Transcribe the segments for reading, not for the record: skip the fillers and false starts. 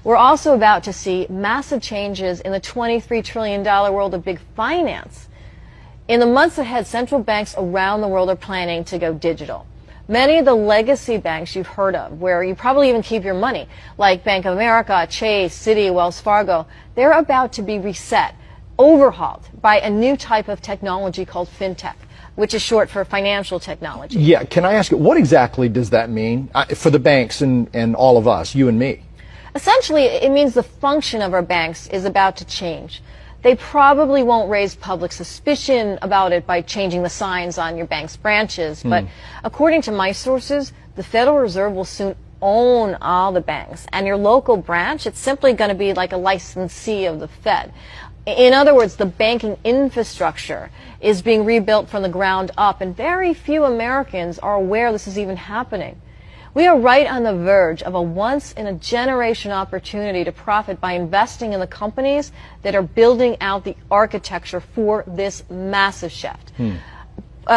We're also about to see massive changes in the $23 trillion world of big finance. In the months ahead, central banks around the world are planning to go digital. Many of the legacy banks you've heard of, where you probably even keep your money, like Bank of America, Chase, Citi, Wells Fargo, they're about to be reset, overhauled by a new type of technology called fintech, which is short for financial technology. Yeah, can I ask you, what exactly does that mean for the banks and all of us, you and me? Essentially, it means the function of our banks is about to change. They probably won't raise public suspicion about it by changing the signs on your bank's branches, but according to my sources, the Federal Reserve will soon own all the banks, and your local branch, it's simply going to be like a licensee of the Fed. In other words, the banking infrastructure is being rebuilt from the ground up, and very few Americans are aware this is even happening. We are right on the verge of a once-in-a-generation opportunity to profit by investing in the companies that are building out the architecture for this massive shift.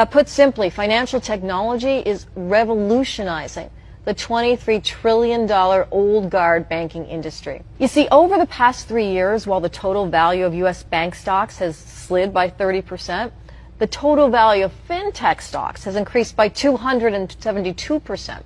Put simply, financial technology is revolutionizing the $23 trillion old guard banking industry. You see, over the past 3 years, while the total value of U.S. bank stocks has slid by 30%, the total value of fintech stocks has increased by 272%.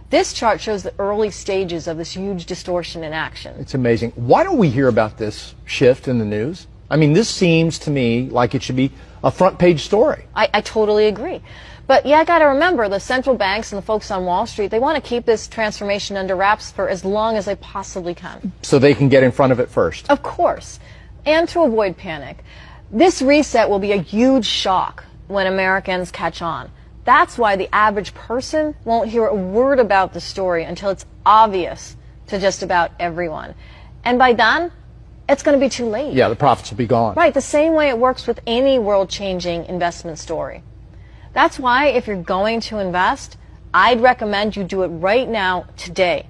This chart shows the early stages of this huge distortion in action. It's amazing. Why don't we hear about this shift in the news? I mean, this seems to me like it should be a front page story. I totally agree. But yeah, I got to remember, the central banks and the folks on Wall Street, they want to keep this transformation under wraps for as long as they possibly can. So they can get in front of it first. Of course. And to avoid panic. This reset will be a huge shock when Americans catch on. That's why the average person won't hear a word about the story until it's obvious to just about everyone. And by then, it's going to be too late. Yeah, the profits will be gone. Right, the same way it works with any world-changing investment story. That's why if you're going to invest, I'd recommend you do it right now, today.